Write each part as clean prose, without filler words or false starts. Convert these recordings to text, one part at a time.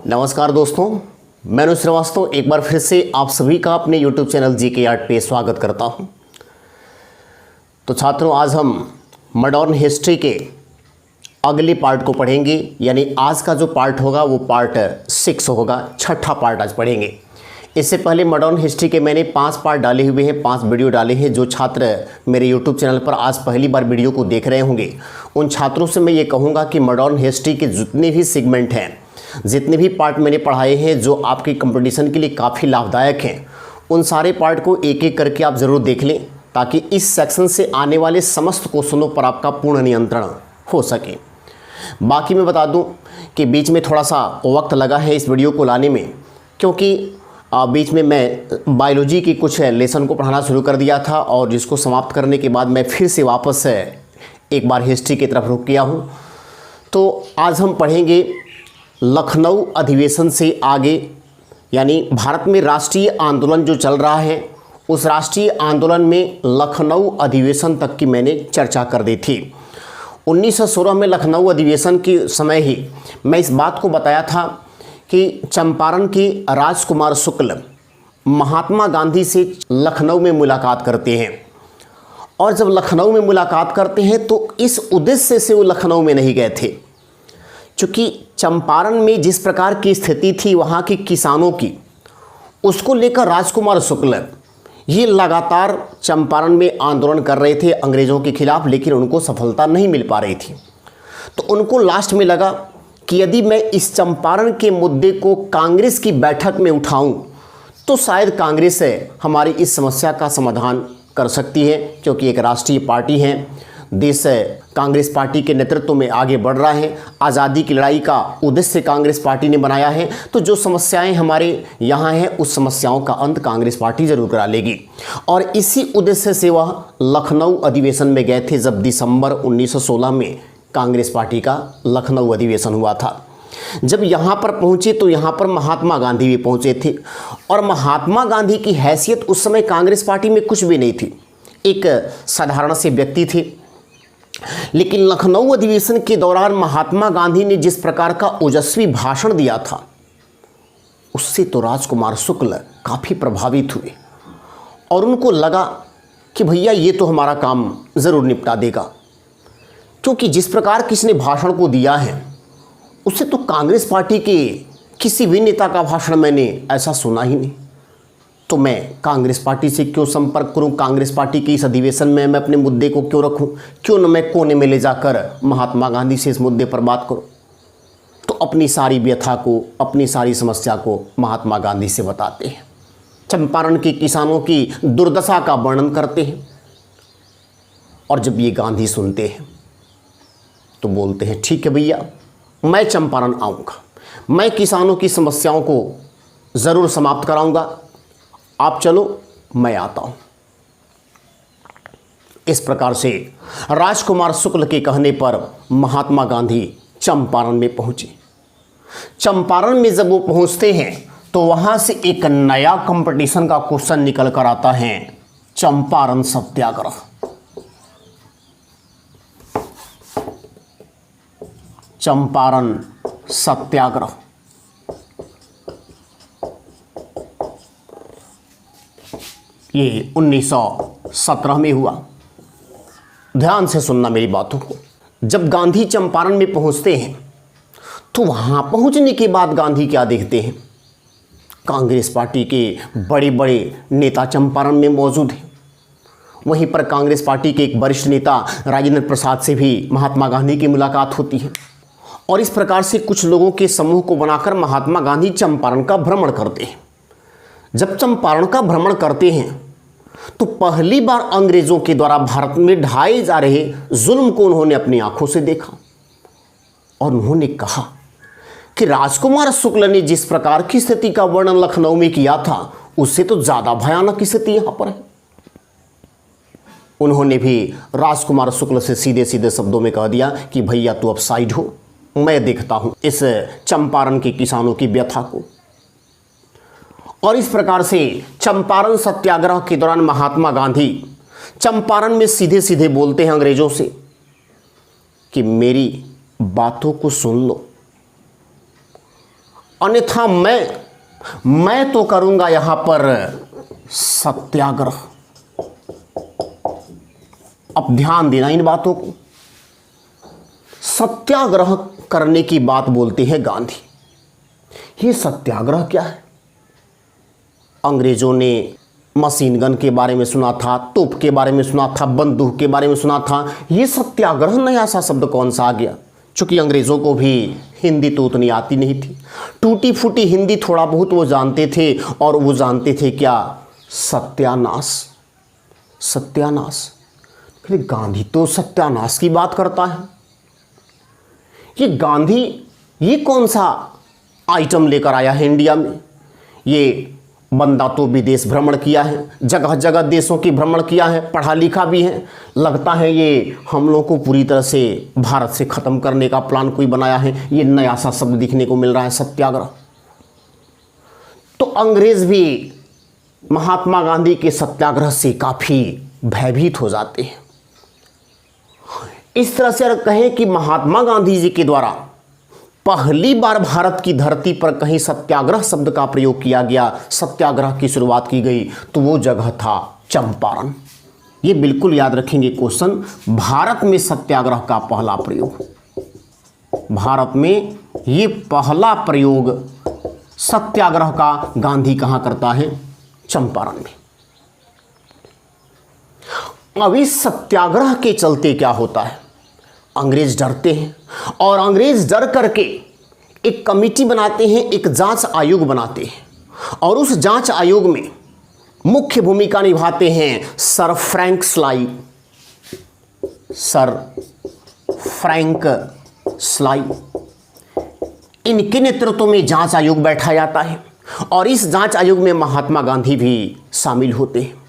नमस्कार दोस्तों, मैं अनुज श्रीवास्तव एक बार फिर से आप सभी का अपने YouTube चैनल जीके आर्ट पे स्वागत करता हूं। तो छात्रों, आज हम मॉडर्न हिस्ट्री के अगले पार्ट को पढ़ेंगे, यानी आज का जो पार्ट होगा वो पार्ट 6 होगा, छठा पार्ट आज पढ़ेंगे। इससे पहले मॉडर्न हिस्ट्री के मैंने 5 पार्ट डाले हुए हैं, 5 वीडियो डाले हैं। जो छात्र मेरे YouTube चैनल पर आज पहली बार वीडियो को देख रहे होंगे, उन छात्रों से मैं ये कहूँगा कि मॉडर्न हिस्ट्री के जितने भी सेगमेंट हैं, जितने भी पार्ट मैंने पढ़ाए हैं जो आपके कंपटीशन के लिए काफ़ी लाभदायक हैं, उन सारे पार्ट को एक एक करके आप ज़रूर देख लें, ताकि इस सेक्शन से आने वाले समस्त क्वेश्चनों पर आपका पूर्ण नियंत्रण हो सके। बाकी मैं बता दूं कि बीच में थोड़ा सा वक्त लगा है इस वीडियो को लाने में, क्योंकि बीच में मैं बायोलॉजी की कुछ लेसन को पढ़ाना शुरू कर दिया था, और जिसको समाप्त करने के बाद मैं फिर से वापस एक बार हिस्ट्री की तरफ रुक गया हूँ। तो आज हम पढ़ेंगे लखनऊ अधिवेशन से आगे, यानी भारत में राष्ट्रीय आंदोलन जो चल रहा है, उस राष्ट्रीय आंदोलन में लखनऊ अधिवेशन तक की मैंने चर्चा कर दी थी। 1916 में लखनऊ अधिवेशन के समय ही मैं इस बात को बताया था कि चंपारण के राजकुमार शुक्ल महात्मा गांधी से लखनऊ में मुलाकात करते हैं, और जब लखनऊ में मुलाकात करते हैं तो इस उद्देश्य से वो लखनऊ में नहीं गए थे, चूँकि चंपारण में जिस प्रकार की स्थिति थी वहाँ के किसानों की, उसको लेकर राजकुमार शुक्ल ये लगातार चंपारण में आंदोलन कर रहे थे अंग्रेज़ों के खिलाफ, लेकिन उनको सफलता नहीं मिल पा रही थी। तो उनको लास्ट में लगा कि यदि मैं इस चंपारण के मुद्दे को कांग्रेस की बैठक में उठाऊं तो शायद कांग्रेस हमारी इस समस्या का समाधान कर सकती है, क्योंकि एक राष्ट्रीय पार्टी है, देश कांग्रेस पार्टी के नेतृत्व में आगे बढ़ रहा है, आज़ादी की लड़ाई का उद्देश्य कांग्रेस पार्टी ने बनाया है, तो जो समस्याएं हमारे यहाँ हैं उस समस्याओं का अंत कांग्रेस पार्टी जरूर करा लेगी। और इसी उद्देश्य से वह लखनऊ अधिवेशन में गए थे, जब दिसंबर 1916 में कांग्रेस पार्टी का लखनऊ अधिवेशन हुआ था। जब यहाँ पर पहुँचे तो यहाँ पर महात्मा गांधी भी पहुँचे थे, और महात्मा गांधी की हैसियत उस समय कांग्रेस पार्टी में कुछ भी नहीं थी, एक साधारण से व्यक्ति थे। लेकिन लखनऊ अधिवेशन के दौरान महात्मा गांधी ने जिस प्रकार का ओजस्वी भाषण दिया था, उससे तो राजकुमार शुक्ल काफ़ी प्रभावित हुए, और उनको लगा कि भैया ये तो हमारा काम ज़रूर निपटा देगा, क्योंकि जिस प्रकार किसने भाषण को दिया है उससे तो कांग्रेस पार्टी के किसी भी नेता का भाषण मैंने ऐसा सुना ही नहीं। तो मैं कांग्रेस पार्टी से क्यों संपर्क करूं, कांग्रेस पार्टी के इस अधिवेशन में मैं अपने मुद्दे को क्यों रखूं, क्यों न मैं कोने में ले जाकर महात्मा गांधी से इस मुद्दे पर बात करूं। तो अपनी सारी व्यथा को, अपनी सारी समस्या को महात्मा गांधी से बताते हैं, चंपारण के किसानों की दुर्दशा का वर्णन करते हैं। और जब ये गांधी सुनते हैं तो बोलते हैं, ठीक है भैया, मैं चंपारण आऊँगा, मैं किसानों की समस्याओं को ज़रूर समाप्त कराऊँगा, आप चलो मैं आता हूं। इस प्रकार से राजकुमार शुक्ल के कहने पर महात्मा गांधी चंपारण में पहुंचे। चंपारण में जब वो पहुंचते हैं तो वहां से एक नया कंपटीशन का क्वेश्चन निकल कर आता है, चंपारण सत्याग्रह। चंपारण सत्याग्रह ये 1917 में हुआ। ध्यान से सुनना मेरी बातों को। जब गांधी चंपारण में पहुंचते हैं तो वहां पहुंचने के बाद गांधी क्या देखते हैं, कांग्रेस पार्टी के बड़े बड़े नेता चंपारण में मौजूद हैं। वहीं पर कांग्रेस पार्टी के एक वरिष्ठ नेता राजेंद्र प्रसाद से भी महात्मा गांधी की मुलाकात होती है, और इस प्रकार से कुछ लोगों के समूह को बनाकर महात्मा गांधी चंपारण का भ्रमण करते हैं। जब चंपारण का भ्रमण करते हैं तो पहली बार अंग्रेजों के द्वारा भारत में ढाए जा रहे जुल्म को उन्होंने अपनी आंखों से देखा, और उन्होंने कहा कि राजकुमार शुक्ल ने जिस प्रकार की स्थिति का वर्णन लखनऊ में किया था, उससे तो ज्यादा भयानक स्थिति यहां पर है। उन्होंने भी राजकुमार शुक्ल से सीधे सीधे शब्दों में कह दिया कि भैया तू अब साइड हो, मैं देखता हूं इस चंपारण के किसानों की व्यथा को। और इस प्रकार से चंपारण सत्याग्रह के दौरान महात्मा गांधी चंपारण में सीधे सीधे बोलते हैं अंग्रेजों से कि मेरी बातों को सुन लो, अन्यथा मैं तो करूंगा यहां पर सत्याग्रह। अब ध्यान देना इन बातों को। सत्याग्रह करने की बात बोलते हैं गांधी। ये सत्याग्रह क्या है? अंग्रेजों ने मशीन गन के बारे में सुना था, तोप के बारे में सुना था, बंदूक के बारे में सुना था। ये सत्याग्रह नया सा शब्द कौन सा आ गया? चूंकि अंग्रेजों को भी हिंदी तो उतनी आती नहीं थी, टूटी फूटी हिंदी थोड़ा बहुत वो जानते थे, और वो जानते थे क्या? सत्यानाश। सत्यानाश। गांधी तो सत्यानाश की बात करता है। ये गांधी ये कौन सा आइटम लेकर आया है इंडिया में? ये बंदा तो विदेश भ्रमण किया है, जगह जगह देशों की भ्रमण किया है, पढ़ा लिखा भी है। लगता है ये हम लोग को पूरी तरह से भारत से ख़त्म करने का प्लान कोई बनाया है। ये नया सा शब्द दिखने को मिल रहा है, सत्याग्रह। तो अंग्रेज भी महात्मा गांधी के सत्याग्रह से काफ़ी भयभीत हो जाते हैं। इस तरह से अगर कहें कि महात्मा गांधी जी के द्वारा पहली बार भारत की धरती पर कहीं सत्याग्रह शब्द का प्रयोग किया गया, सत्याग्रह की शुरुआत की गई, तो वो जगह था चंपारण। ये बिल्कुल याद रखेंगे क्वेश्चन। भारत में सत्याग्रह का पहला प्रयोग, भारत में ये पहला प्रयोग सत्याग्रह का गांधी कहां करता है? चंपारण में। अब इस सत्याग्रह के चलते क्या होता है? अंग्रेज डरते हैं, और अंग्रेज डर करके एक कमेटी बनाते हैं, एक जांच आयोग बनाते हैं, और उस जांच आयोग में मुख्य भूमिका निभाते हैं sir Frank sly. Sir Frank sly, इनके नेतृत्व में जांच आयोग बैठा जाता है, और इस जांच आयोग में महात्मा गांधी भी शामिल होते हैं।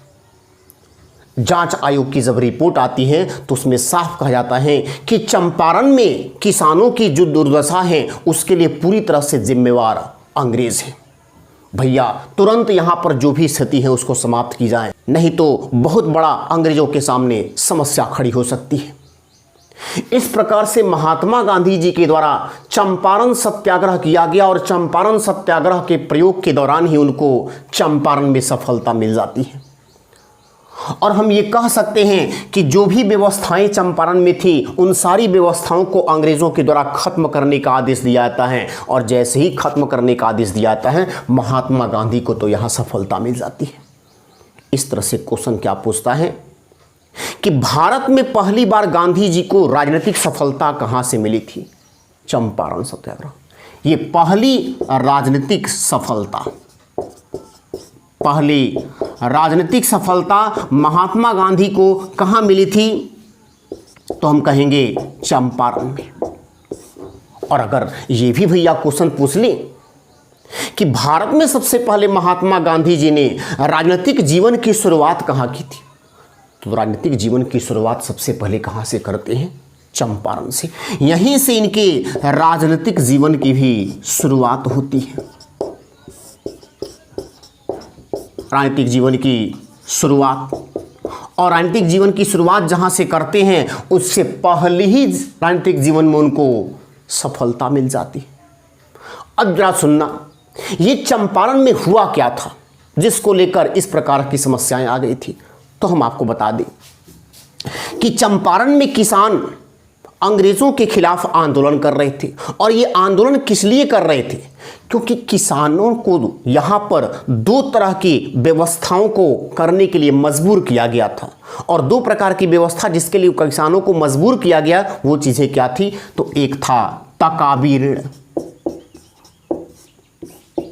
जांच आयोग की जब रिपोर्ट आती है तो उसमें साफ कहा जाता है कि चंपारण में किसानों की जो दुर्दशा है उसके लिए पूरी तरह से जिम्मेवार अंग्रेज हैं। भैया तुरंत यहां पर जो भी स्थिति है उसको समाप्त की जाए, नहीं तो बहुत बड़ा अंग्रेजों के सामने समस्या खड़ी हो सकती है। इस प्रकार से महात्मा गांधी जी के द्वारा चंपारण सत्याग्रह किया गया, और चंपारण सत्याग्रह के प्रयोग के दौरान ही उनको चंपारण में सफलता मिल जाती है। और हम ये कह सकते हैं कि जो भी व्यवस्थाएं चंपारण में थी उन सारी व्यवस्थाओं को अंग्रेजों के द्वारा खत्म करने का आदेश दिया जाता है, और जैसे ही खत्म करने का आदेश दिया जाता है महात्मा गांधी को तो यहाँ सफलता मिल जाती है। इस तरह से क्वेश्चन क्या पूछता है कि भारत में पहली बार गांधी जी को राजनीतिक सफलता कहाँ से मिली थी? चंपारण सत्याग्रह। ये पहली राजनीतिक सफलता, पहली राजनीतिक सफलता महात्मा गांधी को कहां मिली थी? तो हम कहेंगे चंपारण में। और अगर ये भी भैया क्वेश्चन पूछ ले कि भारत में सबसे पहले महात्मा गांधी जी ने राजनीतिक जीवन की शुरुआत कहां की थी, तो राजनीतिक जीवन की शुरुआत सबसे पहले कहां से करते हैं? चंपारण से। यहीं से इनके राजनीतिक जीवन की भी शुरुआत होती है। राजनीतिक जीवन की शुरुआत, और राजनीतिक जीवन की शुरुआत जहां से करते हैं उससे पहले ही राजनीतिक जीवन में उनको सफलता मिल जाती। अब जरा सुनना, ये चंपारण में हुआ क्या था जिसको लेकर इस प्रकार की समस्याएं आ गई थी? तो हम आपको बता दें कि चंपारण में किसान अंग्रेजों के खिलाफ आंदोलन कर रहे थे, और ये आंदोलन किस लिए कर रहे थे? क्योंकि किसानों को यहाँ पर दो तरह की व्यवस्थाओं को करने के लिए मजबूर किया गया था, और दो प्रकार की व्यवस्था जिसके लिए किसानों को मजबूर किया गया वो चीज़ें क्या थी? तो एक था तकावी ऋण,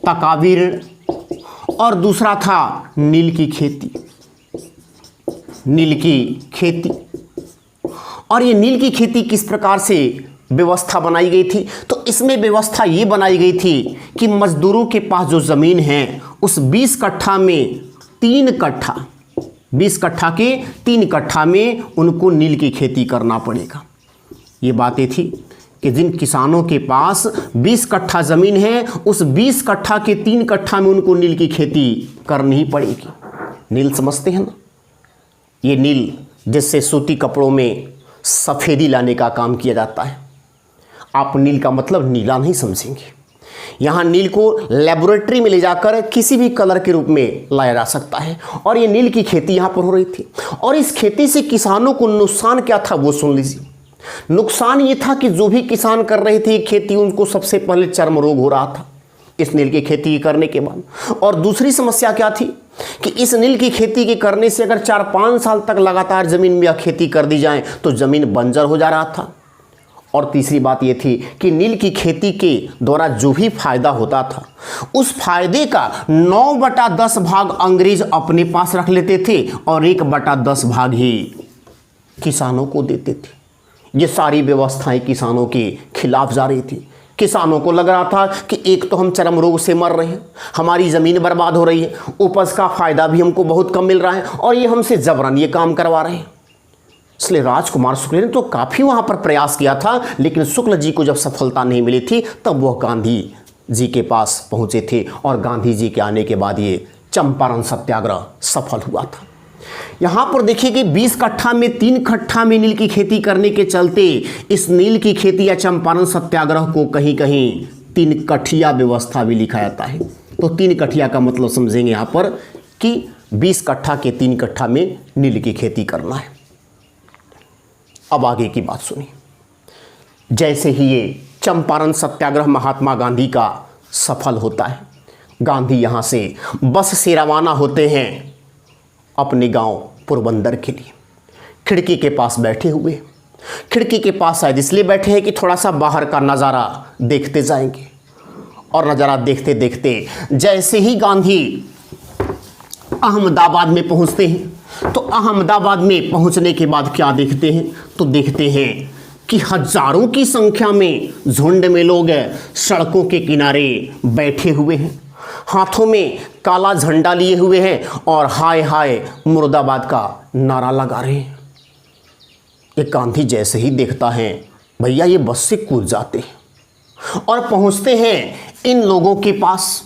तकावी ऋण, और दूसरा था नील की खेती, नील की खेती। और ये नील की खेती किस प्रकार से व्यवस्था बनाई गई थी? तो इसमें व्यवस्था ये बनाई गई थी कि मजदूरों के पास जो ज़मीन है उस 20 कट्ठा में 3 कट्ठा, 20 कट्ठा के 3 कट्ठा में उनको नील की खेती करना पड़ेगा। ये बातें थी कि जिन किसानों के पास 20 कट्ठा ज़मीन है उस 20 कट्ठा के 3 कट्ठा में उनको नील की खेती करनी ही पड़ेगी। नील समझते हैं ना? ये नील जिससे सूती कपड़ों में सफ़ेदी लाने का काम किया जाता है। आप नील का मतलब नीला नहीं समझेंगे, यहाँ नील को लेबोरेटरी में ले जाकर किसी भी कलर के रूप में लाया जा सकता है। और ये नील की खेती यहाँ पर हो रही थी। और इस खेती से किसानों को नुकसान क्या था वो सुन लीजिए। नुकसान ये था कि जो भी किसान कर रहे थे खेती, उनको सबसे पहले चर्म रोग हो रहा था इस नील की खेती करने के बाद। और दूसरी समस्या क्या थी कि इस नील की खेती के करने से अगर 4-5 साल तक लगातार ज़मीन में खेती कर दी जाए तो ज़मीन बंजर हो जा रहा था। और तीसरी बात ये थी कि नील की खेती के द्वारा जो भी फायदा होता था, उस फायदे का 9/10 भाग अंग्रेज अपने पास रख लेते थे और 1/10 भाग ही किसानों को देते थे। ये सारी व्यवस्थाएं किसानों के खिलाफ जा रही थी। किसानों को लग रहा था कि एक तो हम चरम रोग से मर रहे हैं, हमारी ज़मीन बर्बाद हो रही है, उपज का फ़ायदा भी हमको बहुत कम मिल रहा है और ये हमसे जबरन ये काम करवा रहे हैं। इसलिए राजकुमार शुक्ल ने तो काफ़ी वहाँ पर प्रयास किया था, लेकिन शुक्ल जी को जब सफलता नहीं मिली थी तब वह गांधी जी के पास पहुँचे थे और गांधी जी के आने के बाद ये चंपारण सत्याग्रह सफल हुआ था। यहाँ पर देखिए कि 20 कट्ठा में 3 कट्ठा में नील की खेती करने के चलते इस नील की खेती या चंपारण सत्याग्रह को कहीं कहीं 3 कठिया व्यवस्था भी लिखा जाता है। तो 3 कठिया का मतलब समझेंगे यहाँ पर कि 20 कट्ठा के 3 कट्ठा में नील की खेती करना है। अब आगे की बात सुनिए। जैसे ही ये चंपारण सत्याग्रह महात्मा गांधी का सफल होता है, गांधी यहाँ से बस से रवाना होते हैं अपने गांव पोरबंदर के लिए। खिड़की के पास बैठे हुए, खिड़की के पास शायद इसलिए बैठे हैं कि थोड़ा सा बाहर का नज़ारा देखते जाएंगे। और नज़ारा देखते देखते जैसे ही गांधी अहमदाबाद में पहुंचते हैं, तो अहमदाबाद में पहुंचने के बाद क्या देखते हैं, तो देखते हैं कि हजारों की संख्या में झुंड में लोग सड़कों के किनारे बैठे हुए हैं, हाथों में काला झंडा लिए हुए हैं और हाय हाय मुर्दाबाद का नारा लगा रहे हैं। ये गांधी जैसे ही देखता है, भैया ये बस से कूद जाते हैं और पहुंचते हैं इन लोगों के पास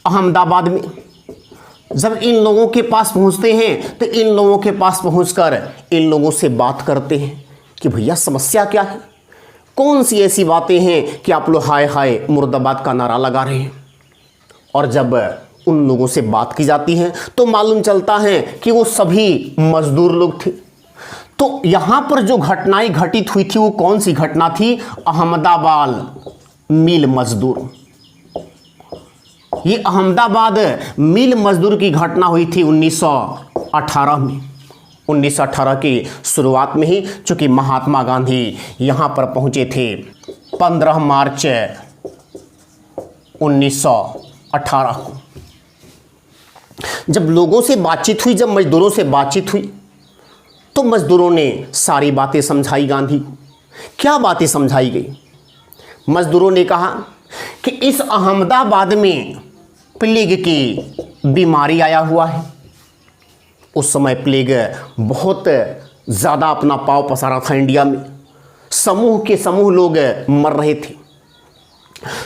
अहमदाबाद में। जब इन लोगों के पास पहुंचते हैं तो इन लोगों के पास पहुंचकर इन लोगों से बात करते हैं कि भैया समस्या क्या है, कौन सी ऐसी बातें हैं कि आप लोग हाय हाय मुर्दाबाद का नारा लगा रहे हैं। और जब उन लोगों से बात की जाती है तो मालूम चलता है कि वो सभी मजदूर लोग थे। तो यहाँ पर जो घटनाएं घटित हुई थी वो कौन सी घटना थी, अहमदाबाद मिल मजदूर। ये अहमदाबाद मिल मजदूर की घटना हुई थी 1918 में। 1918 की शुरुआत में ही, चूँकि महात्मा गांधी यहाँ पर पहुँचे थे 15 मार्च 1918 को। जब लोगों से बातचीत हुई, जब मजदूरों से बातचीत हुई, तो मजदूरों ने सारी बातें समझाई गांधी को। क्या बातें समझाई गई? मजदूरों ने कहा कि इस अहमदाबाद में प्लेग की बीमारी आया हुआ है। उस समय प्लेग बहुत ज़्यादा अपना पांव पसारा था इंडिया में, समूह के समूह लोग मर रहे थे।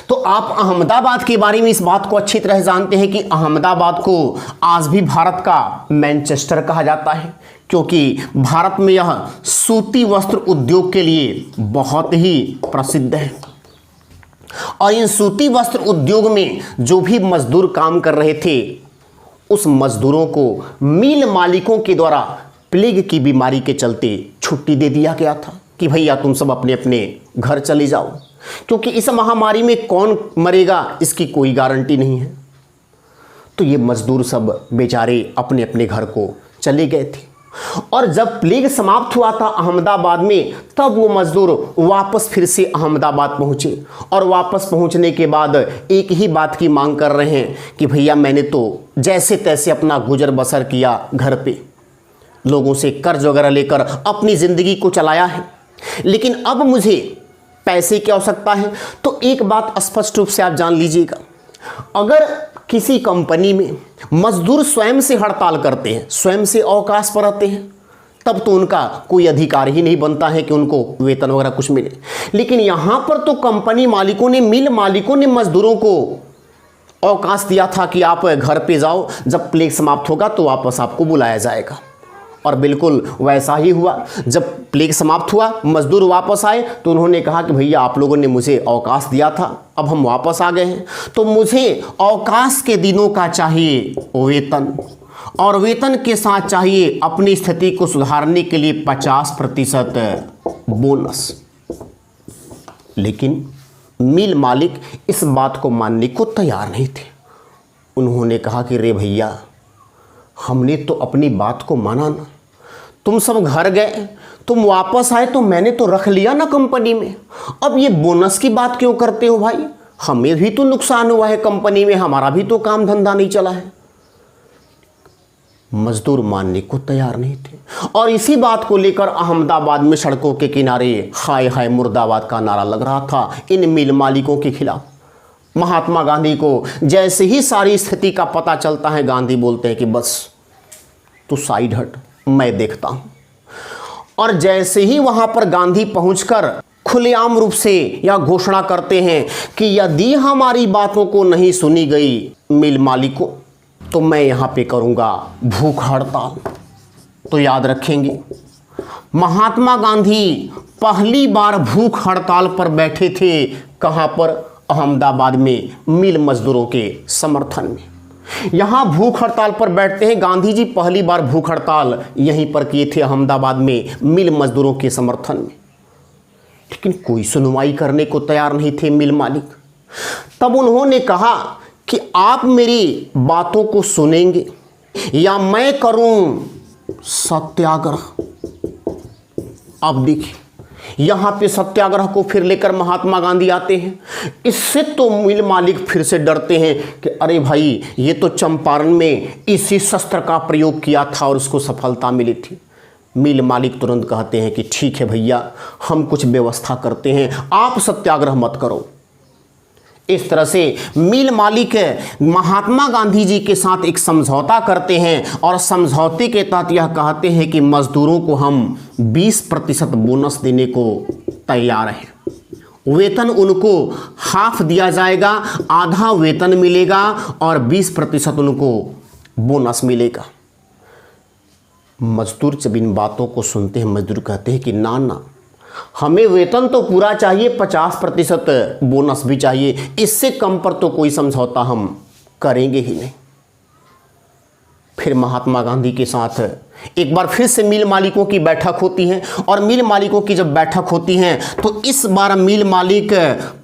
तो आप अहमदाबाद के बारे में इस बात को अच्छी तरह जानते हैं कि अहमदाबाद को आज भी भारत का मैनचेस्टर कहा जाता है, क्योंकि भारत में यह सूती वस्त्र उद्योग के लिए बहुत ही प्रसिद्ध है। और इन सूती वस्त्र उद्योग में जो भी मजदूर काम कर रहे थे, उस मजदूरों को मिल मालिकों के द्वारा प्लेग की बीमारी के चलते छुट्टी दे दिया गया था कि भैया तुम सब अपने अपने घर चले जाओ, क्योंकि इस महामारी में कौन मरेगा इसकी कोई गारंटी नहीं है। तो ये मजदूर सब बेचारे अपने अपने घर को चले गए थे। और जब प्लेग समाप्त हुआ था अहमदाबाद में, तब वो मजदूर वापस फिर से अहमदाबाद पहुँचे। और वापस पहुँचने के बाद एक ही बात की मांग कर रहे हैं कि भैया मैंने तो जैसे तैसे अपना गुजर बसर किया, घर पे लोगों से कर्ज वगैरह लेकर अपनी ज़िंदगी को चलाया है, लेकिन अब मुझे पैसे की आवश्यकता है। तो एक बात स्पष्ट रूप से आप जान लीजिएगा, अगर किसी कंपनी में मजदूर स्वयं से हड़ताल करते हैं, स्वयं से अवकाश पर रहते हैं, तब तो उनका कोई अधिकार ही नहीं बनता है कि उनको वेतन वगैरह कुछ मिले। लेकिन यहाँ पर तो कंपनी मालिकों ने, मिल मालिकों ने मजदूरों को अवकाश दिया था कि आप घर पे जाओ, जब प्लेग समाप्त होगा तो वापस आपको बुलाया जाएगा। और बिल्कुल वैसा ही हुआ। जब प्लेग समाप्त हुआ, मजदूर वापस आए तो उन्होंने कहा कि भैया आप लोगों ने मुझे अवकाश दिया था, अब हम वापस आ गए हैं, तो मुझे अवकाश के दिनों का चाहिए वेतन, और वेतन के साथ चाहिए अपनी स्थिति को सुधारने के लिए 50% बोनस। लेकिन मिल मालिक इस बात को मानने को तैयार नहीं थे। उन्होंने कहा कि रे भैया, हमने तो अपनी बात को माना ना, तुम सब घर गए, तुम वापस आए तो मैंने तो रख लिया ना कंपनी में, अब ये बोनस की बात क्यों करते हो भाई? हमें भी तो नुकसान हुआ है कंपनी में, हमारा भी तो काम धंधा नहीं चला है। मजदूर मानने को तैयार नहीं थे और इसी बात को लेकर अहमदाबाद में सड़कों के किनारे हाय हाय मुर्दाबाद का नारा लग रहा था इन मिल मालिकों के खिलाफ। महात्मा गांधी को जैसे ही सारी स्थिति का पता चलता है, गांधी बोलते हैं कि बस तू साइड हट, मैं देखता हूं। और जैसे ही वहां पर गांधी पहुंचकर खुलेआम रूप से यह घोषणा करते हैं कि यदि हमारी बातों को नहीं सुनी गई मिल मालिकों, तो मैं यहां पे करूंगा भूख हड़ताल। तो याद रखेंगे, महात्मा गांधी पहली बार भूख हड़ताल पर बैठे थे। कहां पर? अहमदाबाद में मिल मजदूरों के समर्थन में। यहां भूख हड़ताल पर बैठते हैं गांधी जी। पहली बार भूख हड़ताल यहीं पर किए थे अहमदाबाद में मिल मजदूरों के समर्थन में, लेकिन कोई सुनवाई करने को तैयार नहीं थे मिल मालिक। तब उन्होंने कहा कि आप मेरी बातों को सुनेंगे या मैं करूं सत्याग्रह। अब देखिए, यहां पे सत्याग्रह को फिर लेकर महात्मा गांधी आते हैं। इससे तो मिल मालिक फिर से डरते हैं कि अरे भाई, ये तो चंपारण में इसी शस्त्र का प्रयोग किया था और उसको सफलता मिली थी। मिल मालिक तुरंत कहते हैं कि ठीक है भैया, हम कुछ व्यवस्था करते हैं, आप सत्याग्रह मत करो। इस तरह से मिल मालिक महात्मा गांधी जी के साथ एक समझौता करते हैं और समझौते के तहत यह कहते हैं कि मजदूरों को हम 20% बोनस देने को तैयार हैं। वेतन उनको हाफ दिया जाएगा, आधा वेतन मिलेगा और 20% उनको बोनस मिलेगा। मजदूर जब इन बातों को सुनते हैं, मजदूर कहते हैं कि ना ना, हमें वेतन तो पूरा चाहिए, 50% बोनस भी चाहिए, इससे कम पर तो कोई समझौता हम करेंगे ही नहीं। फिर महात्मा गांधी के साथ एक बार फिर से मिल मालिकों की बैठक होती है और मिल मालिकों की जब बैठक होती है तो इस बार मिल मालिक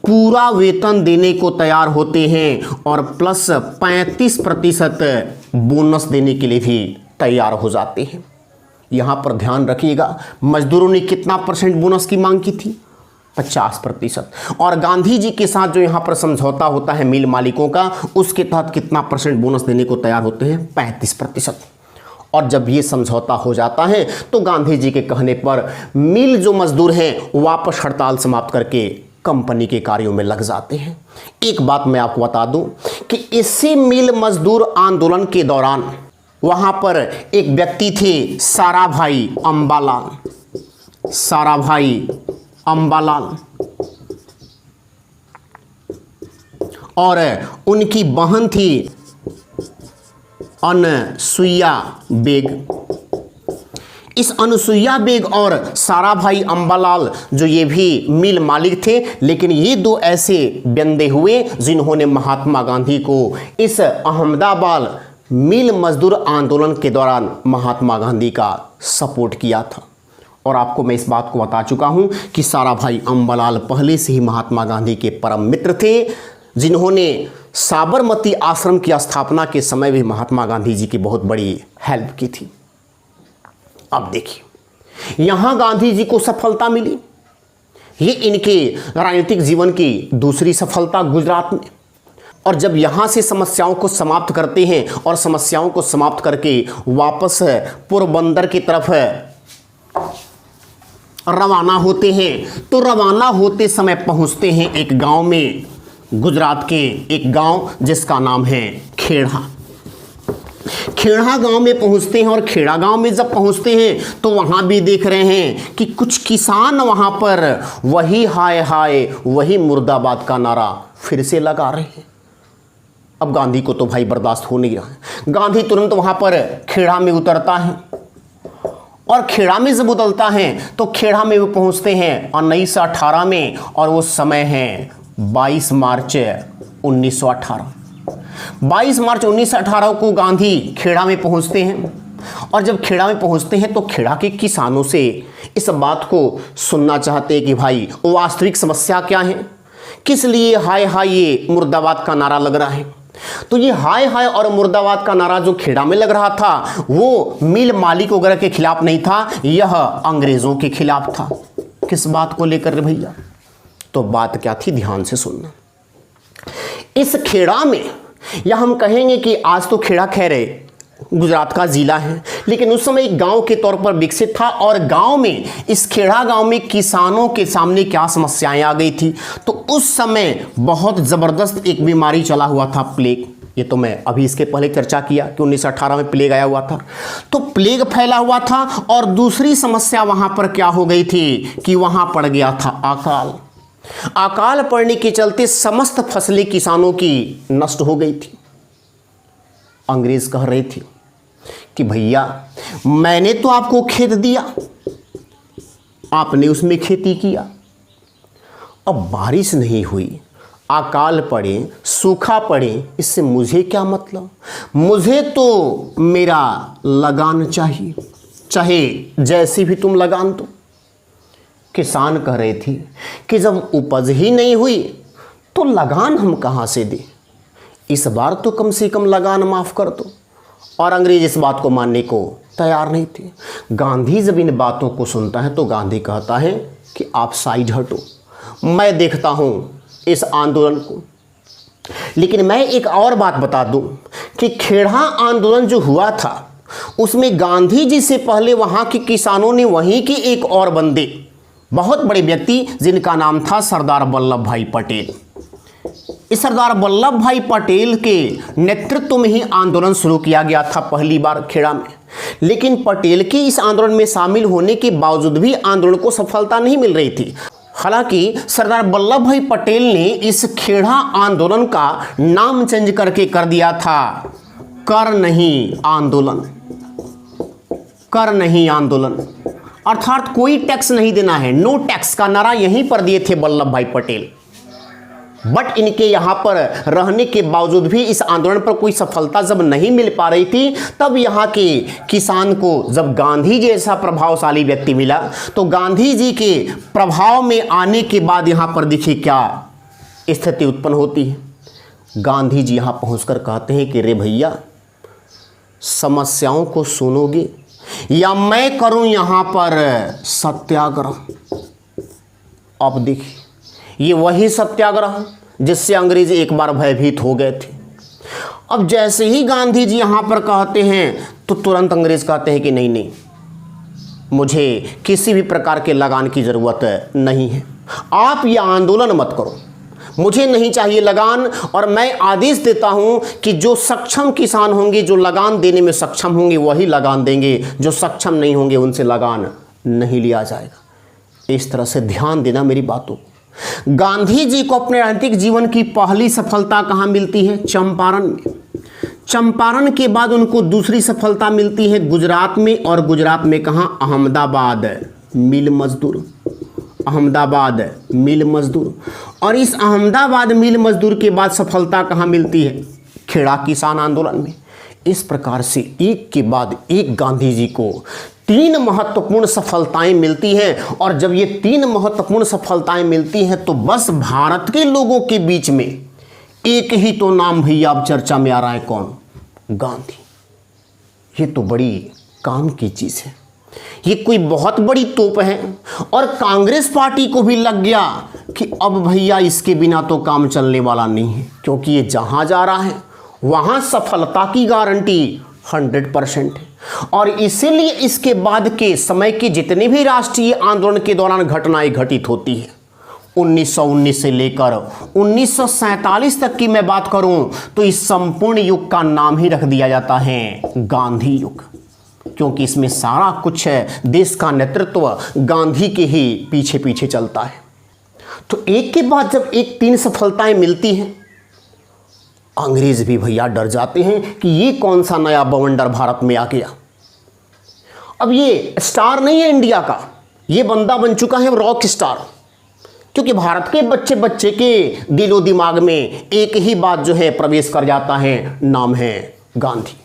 पूरा वेतन देने को तैयार होते हैं और प्लस 35% बोनस देने के लिए भी तैयार हो जाते हैं। यहां पर ध्यान रखिएगा, मजदूरों ने कितना परसेंट बोनस की मांग की थी? 50%। और गांधी जी के साथ जो यहां पर समझौता होता है मिल मालिकों का, उसके तहत कितना परसेंट बोनस देने को तैयार होते हैं? 35%। और जब ये समझौता हो जाता है तो गांधी जी के कहने पर मिल जो मजदूर हैं वापस हड़ताल समाप्त करके कंपनी के कार्यों में लग जाते हैं। एक बात मैं आपको बता दूं कि इसी मिल मजदूर आंदोलन के दौरान वहां पर एक व्यक्ति थे साराभाई अंबालाल। साराभाई अंबालाल और उनकी बहन थी अनसुईया बेग। इस अनसुईया बेग और साराभाई अंबालाल जो ये भी मिल मालिक थे, लेकिन ये दो ऐसे बंदे हुए जिन्होंने महात्मा गांधी को इस अहमदाबाद मिल मजदूर आंदोलन के दौरान महात्मा गांधी का सपोर्ट किया था। और आपको मैं इस बात को बता चुका हूं कि साराभाई अंबालाल पहले से ही महात्मा गांधी के परम मित्र थे, जिन्होंने साबरमती आश्रम की स्थापना के समय भी महात्मा गांधी जी की बहुत बड़ी हेल्प की थी। अब देखिए, यहां गांधी जी को सफलता मिली। ये इनके राजनीतिक जीवन की दूसरी सफलता गुजरात में। और जब यहां से समस्याओं को समाप्त करते हैं और समस्याओं को समाप्त करके वापस पोरबंदर की तरफ रवाना होते हैं, तो रवाना होते समय पहुंचते हैं एक गांव में, गुजरात के एक गांव जिसका नाम है खेड़ा। खेड़ा गांव में पहुंचते हैं और खेड़ा गांव में जब पहुंचते हैं तो वहां भी देख रहे हैं कि कुछ किसान वहां पर वही हाय हाय वही मुर्दाबाद का नारा फिर से लगा रहे हैं। अब गांधी को तो भाई बर्दाश्त हो नहीं रहा है। गांधी तुरंत वहां पर खेड़ा में उतरता है और खेड़ा में जब उतरता है तो खेड़ा में वो पहुंचते हैं 1918 में, और वो समय है 22 मार्च 1918। 22 मार्च 1918 को गांधी खेड़ा में पहुंचते हैं, और जब खेड़ा में पहुंचते हैं तो खेड़ा के किसानों से इस बात को सुनना चाहते हैं कि भाई वास्तविक समस्या क्या है, किस लिए हाय हाय ये मुर्दाबाद का नारा लग रहा है। तो ये हाय हाय और मुर्दाबाद का नारा जो खेड़ा में लग रहा था वो मिल मालिक वगैरह के खिलाफ नहीं था, यह अंग्रेजों के खिलाफ था। किस बात को लेकर भैया? तो बात क्या थी, ध्यान से सुनना। इस खेड़ा में, या हम कहेंगे कि आज तो खेड़ा खैर गुजरात का जिला है, लेकिन उस समय एक गांव के तौर पर विकसित था, और गांव में, इस खेड़ा गांव में किसानों के सामने क्या समस्याएं आ गई थी। तो उस समय बहुत जबरदस्त एक बीमारी चला हुआ था, प्लेग। ये तो मैं अभी इसके पहले चर्चा किया कि 1918 में प्लेग आया हुआ था। तो प्लेग फैला हुआ था, और दूसरी समस्या वहां पर क्या हो गई थी कि वहां पड़ गया था अकाल। अकाल पड़ने के चलते समस्त फसलें किसानों की नष्ट हो गई थी। अंग्रेज कह रहे थे कि भैया मैंने तो आपको खेत दिया, आपने उसमें खेती किया, अब बारिश नहीं हुई, अकाल पड़े, सूखा पड़े, इससे मुझे क्या मतलब? मुझे तो मेरा लगान चाहिए, चाहे जैसी भी तुम लगान दो। किसान कह रहे थे कि जब उपज ही नहीं हुई तो लगान हम कहाँ से दें, इस बार तो कम से कम लगान माफ़ कर दो। और अंग्रेज इस बात को मानने को तैयार नहीं थे। गांधी जब इन बातों को सुनता है तो गांधी कहता है कि आप साइड हटो, मैं देखता हूँ इस आंदोलन को। लेकिन मैं एक और बात बता दूं कि खेड़ा आंदोलन जो हुआ था उसमें गांधी जी से पहले वहाँ के किसानों ने वहीं के एक और बंदे, बहुत बड़े व्यक्ति जिनका नाम था सरदार वल्लभ भाई पटेल, इस सरदार वल्लभ भाई पटेल के नेतृत्व में ही आंदोलन शुरू किया गया था पहली बार खेड़ा में। लेकिन पटेल के इस आंदोलन में शामिल होने के बावजूद भी आंदोलन को सफलता नहीं मिल रही थी। हालांकि सरदार वल्लभ भाई पटेल ने इस खेड़ा आंदोलन का नाम चेंज करके कर दिया था कर नहीं आंदोलन। कर नहीं आंदोलन अर्थात कोई टैक्स नहीं देना है, नो टैक्स का नारा यहीं पर दिए थे वल्लभ भाई पटेल। बट इनके यहाँ पर रहने के बावजूद भी इस आंदोलन पर कोई सफलता जब नहीं मिल पा रही थी, तब यहाँ के किसान को जब गांधी जैसा प्रभावशाली व्यक्ति मिला, तो गांधी जी के प्रभाव में आने के बाद यहाँ पर देखिए क्या स्थिति उत्पन्न होती है। गांधी जी यहाँ पहुँचकर कहते हैं कि रे भैया, समस्याओं को सुनोगे या मैं करूँ यहाँ पर सत्याग्रह? अब देखिए, ये वही सत्याग्रह जिससे अंग्रेज एक बार भयभीत हो गए थे। अब जैसे ही गांधी जी यहाँ पर कहते हैं तो तुरंत अंग्रेज कहते हैं कि नहीं नहीं, मुझे किसी भी प्रकार के लगान की ज़रूरत नहीं है, आप ये आंदोलन मत करो, मुझे नहीं चाहिए लगान। और मैं आदेश देता हूँ कि जो सक्षम किसान होंगे, जो लगान देने में सक्षम होंगे, वही लगान देंगे, जो सक्षम नहीं होंगे उनसे लगान नहीं लिया जाएगा। इस तरह से ध्यान देना मेरी बातों को। गांधी जी को अपने राजनीतिक जीवन की पहली सफलता कहाँ मिलती है? चंपारण में। चंपारण के बाद उनको दूसरी सफलता मिलती है गुजरात में, और गुजरात में कहाँ? अहमदाबाद मिल मजदूर। अहमदाबाद मिल मजदूर। और इस अहमदाबाद मिल मजदूर के बाद सफलता कहाँ मिलती है? खेड़ा किसान आंदोलन में। इस प्रकार से एक के बाद एक गांधी जी को 3 महत्वपूर्ण सफलताएं मिलती हैं। और जब ये 3 महत्वपूर्ण सफलताएं मिलती हैं तो बस भारत के लोगों के बीच में एक ही तो नाम भैया अब चर्चा में आ रहा है, कौन? गांधी। ये तो बड़ी काम की चीज़ है, ये कोई बहुत बड़ी तोप है। और कांग्रेस पार्टी को भी लग गया कि अब भैया इसके बिना तो काम चलने वाला नहीं है, क्योंकि ये जहाँ जा रहा है वहाँ सफलता की गारंटी 100% है। और इसीलिए इसके बाद के समय के जितने भी राष्ट्रीय आंदोलन के दौरान घटनाएं घटित होती है, 1919 से लेकर 1947 तक की मैं बात करूं तो इस संपूर्ण युग का नाम ही रख दिया जाता है गांधी युग, क्योंकि इसमें सारा कुछ है, देश का नेतृत्व गांधी के ही पीछे पीछे चलता है। तो एक के बाद जब एक 3 सफलताएं मिलती हैं, अंग्रेज भी भैया डर जाते हैं कि ये कौन सा नया बवंडर भारत में आ गया। अब ये स्टार नहीं है इंडिया का, ये बंदा बन चुका है रॉक स्टार, क्योंकि भारत के बच्चे बच्चे के दिलो दिमाग में एक ही बात जो है प्रवेश कर जाता है, नाम है गांधी।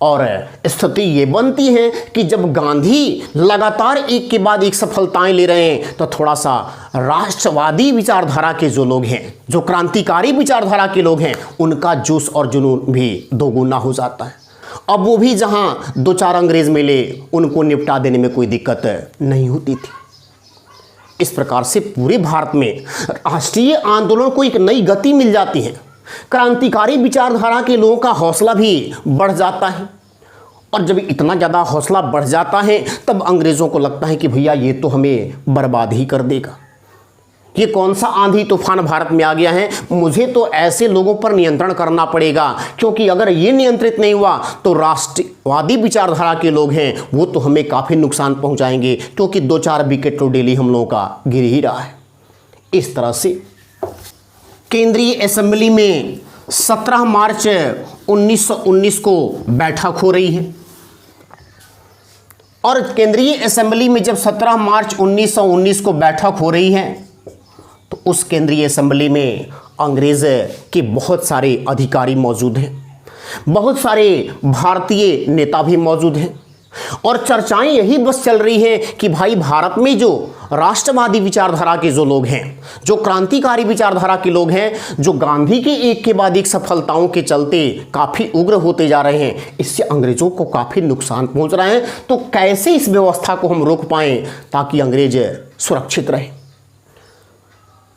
और स्थिति ये बनती है कि जब गांधी लगातार एक के बाद एक सफलताएं ले रहे हैं तो थोड़ा सा राष्ट्रवादी विचारधारा के जो लोग हैं, जो क्रांतिकारी विचारधारा के लोग हैं, उनका जोश और जुनून भी दोगुना हो जाता है। अब वो भी जहां दो चार अंग्रेज मिले, उनको निपटा देने में कोई दिक्कत नहीं होती थी। इस प्रकार से पूरे भारत में राष्ट्रीय आंदोलन को एक नई गति मिल जाती है, क्रांतिकारी विचारधारा के लोगों का हौसला भी बढ़ जाता है। और जब इतना ज़्यादा हौसला बढ़ जाता है तब अंग्रेज़ों को लगता है कि भैया ये तो हमें बर्बाद ही कर देगा, ये कौन सा आंधी तूफान भारत में आ गया है, मुझे तो ऐसे लोगों पर नियंत्रण करना पड़ेगा, क्योंकि अगर ये नियंत्रित नहीं हुआ तो राष्ट्रवादी विचारधारा के लोग हैं वो तो हमें काफ़ी नुकसान पहुंचाएंगे, क्योंकि 2-4 विकेट तो डेली हम लोगों का गिर ही रहा है। इस तरह से केंद्रीय असेंबली में 17 मार्च 1919 को बैठक हो रही है। और केंद्रीय असेंबली में जब 17 मार्च 1919 को बैठक हो रही है तो उस केंद्रीय असेंबली में अंग्रेज़ के बहुत सारे अधिकारी मौजूद हैं, बहुत सारे भारतीय नेता भी मौजूद हैं। और चर्चाएं यही बस चल रही हैं कि भाई भारत में जो राष्ट्रवादी विचारधारा के जो लोग हैं, जो क्रांतिकारी विचारधारा के लोग हैं, जो गांधी के एक के बाद एक सफलताओं के चलते काफ़ी उग्र होते जा रहे हैं, इससे अंग्रेज़ों को काफ़ी नुकसान पहुंच रहा है। तो कैसे इस व्यवस्था को हम रोक पाएँ ताकि अंग्रेज सुरक्षित रहें।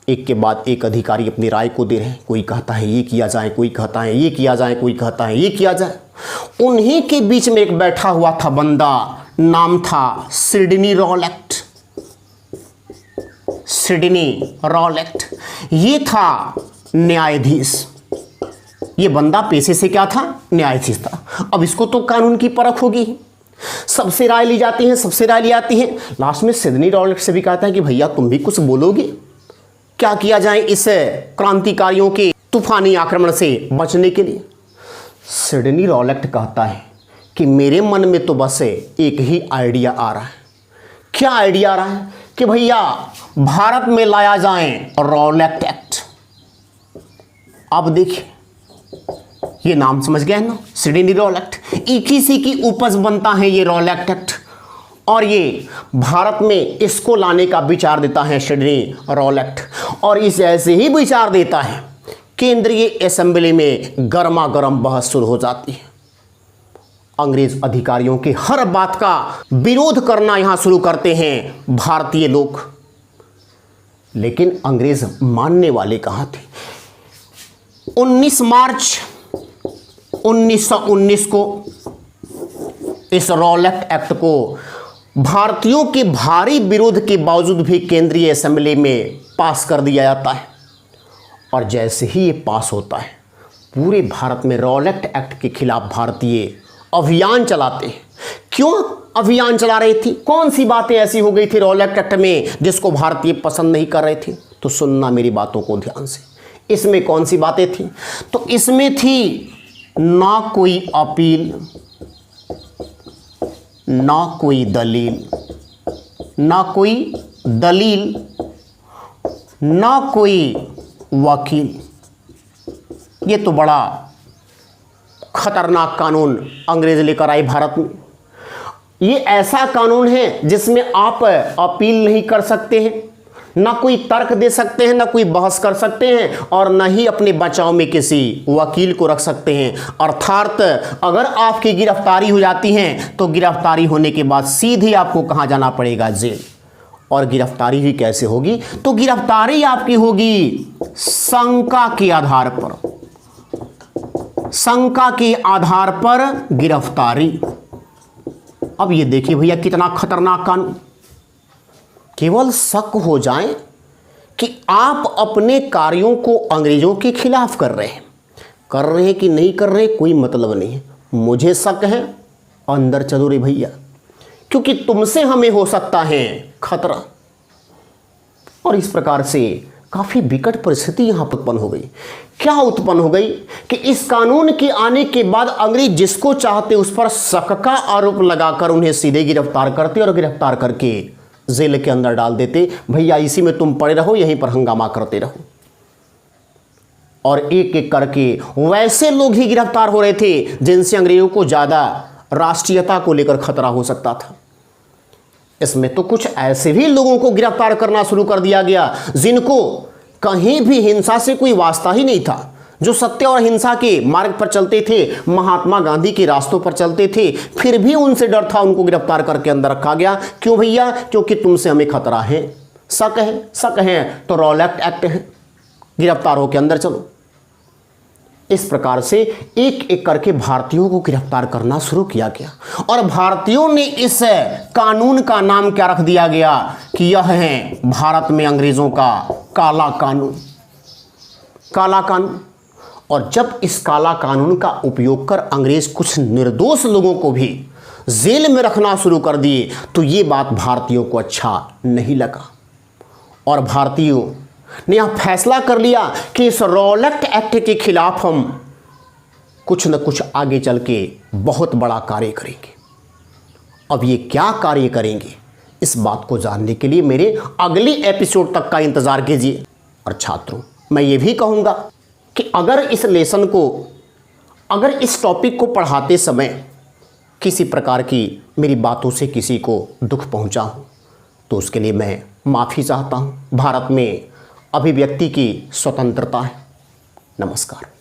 एक के बाद एक अधिकारी अपनी राय को दे रहे हैं, कोई कहता है ये किया जाए, कोई कहता है ये किया जाए, कोई कहता है ये किया जाए। उन्हीं के बीच में एक बैठा हुआ था बंदा, नाम था सिडनी रॉलेट। सिडनी रॉलेट ये था न्यायाधीश। ये बंदा पेशे से क्या था? न्यायाधीश था। अब इसको तो कानून की परख होगी, सबसे राय ली जाती है, सबसे राय ली जाती है। लास्ट में सिडनी रॉलेट से भी कहता है कि भैया तुम भी कुछ बोलोगे, क्या किया जाए इस क्रांतिकारियों के तूफानी आक्रमण से बचने के लिए। सिडनी रॉलेट कहता है कि मेरे मन में तो बस एक ही आइडिया आ रहा है। क्या आइडिया आ रहा है? कि भैया भारत में लाया जाए रॉलेट एक्ट। अब देखिए ये नाम समझ गए ना, सिडनी रॉलेट, एक ही सी की उपज बनता है ये रॉलेट एक्ट। और ये भारत में इसको लाने का विचार देता है सिडनी रॉलेट। और इस ऐसे ही विचार देता है, केंद्रीय असेंबली में गर्मा गर्म बहस शुरू हो जाती है। अंग्रेज अधिकारियों के हर बात का विरोध करना यहां शुरू करते हैं भारतीय लोग। लेकिन अंग्रेज मानने वाले कहां थे? 19 मार्च 1919 को इस रॉलेट एक्ट को भारतीयों के भारी विरोध के बावजूद भी केंद्रीय असेंबली में पास कर दिया जाता है। और जैसे ही ये पास होता है, पूरे भारत में रॉलेट एक्ट के खिलाफ भारतीय अभियान चलाते हैं। क्यों अभियान चला रही थी? कौन सी बातें ऐसी हो गई थी रॉलेट एक्ट में जिसको भारतीय पसंद नहीं कर रहे थे? तो सुनना मेरी बातों को ध्यान से। इसमें कौन सी बातें थी? तो इसमें थी ना कोई अपील, ना कोई दलील, ना कोई दलील, ना कोई वकील। ये तो बड़ा खतरनाक कानून अंग्रेज लेकर आए भारत में। ये ऐसा कानून है जिसमें आप अपील नहीं कर सकते हैं, ना कोई तर्क दे सकते हैं, ना कोई बहस कर सकते हैं, और ना ही अपने बचाव में किसी वकील को रख सकते हैं। अर्थात अगर आपकी गिरफ्तारी हो जाती है तो गिरफ्तारी होने के बाद सीधे आपको कहाँ जाना पड़ेगा? जेल। और गिरफ्तारी ही कैसे होगी? तो गिरफ्तारी आपकी होगी शंका के आधार पर, शंका के आधार पर गिरफ्तारी। अब ये देखिए भैया कितना खतरनाक कानून। केवल शक हो जाए कि आप अपने कार्यों को अंग्रेजों के खिलाफ कर रहे हैं कि नहीं कर रहे, कोई मतलब नहीं है। मुझे शक है, अंदर चलो रे भैया, क्योंकि तुमसे हमें हो सकता है खतरा। और इस प्रकार से काफ़ी विकट परिस्थिति यहाँ पर उत्पन्न हो गई। क्या उत्पन्न हो गई कि इस कानून के आने के बाद अंग्रेज जिसको चाहते उस पर शक का आरोप लगाकर उन्हें सीधे गिरफ्तार करते और गिरफ्तार करके जेल के अंदर डाल देते। भैया इसी में तुम पड़े रहो, यहीं पर हंगामा करते रहो। और एक एक करके वैसे लोग ही गिरफ्तार हो रहे थे जिनसे अंग्रेजों को ज़्यादा राष्ट्रीयता को लेकर खतरा हो सकता था। इसमें तो कुछ ऐसे भी लोगों को गिरफ्तार करना शुरू कर दिया गया जिनको कहीं भी हिंसा से कोई वास्ता ही नहीं था, जो सत्य और हिंसा के मार्ग पर चलते थे, महात्मा गांधी के रास्तों पर चलते थे, फिर भी उनसे डर था, उनको गिरफ्तार करके अंदर रखा गया। क्यों भैया? क्योंकि तुमसे हमें खतरा है, शक है तो रॉलेट एक्ट है, गिरफ्तार होकर अंदर चलो। इस प्रकार से एक एक करके भारतीयों को गिरफ्तार करना शुरू किया गया और भारतीयों ने इस कानून का नाम क्या रख दिया गया कि यह है भारत में अंग्रेजों का काला कानून। काला कानून। और जब इस काला कानून का उपयोग कर अंग्रेज कुछ निर्दोष लोगों को भी जेल में रखना शुरू कर दिए तो ये बात भारतीयों को अच्छा नहीं लगा और भारतीयों ने यह फैसला कर लिया कि इस रॉलेट एक्ट के खिलाफ हम कुछ न कुछ आगे चल के बहुत बड़ा कार्य करेंगे। अब ये क्या कार्य करेंगे इस बात को जानने के लिए मेरे अगले एपिसोड तक का इंतजार कीजिए। और छात्रों, मैं ये भी कहूँगा कि अगर इस टॉपिक को पढ़ाते समय किसी प्रकार की मेरी बातों से किसी को दुख पहुँचा हो तो उसके लिए मैं माफ़ी चाहता हूँ। भारत में अभिव्यक्ति की स्वतंत्रता है। नमस्कार।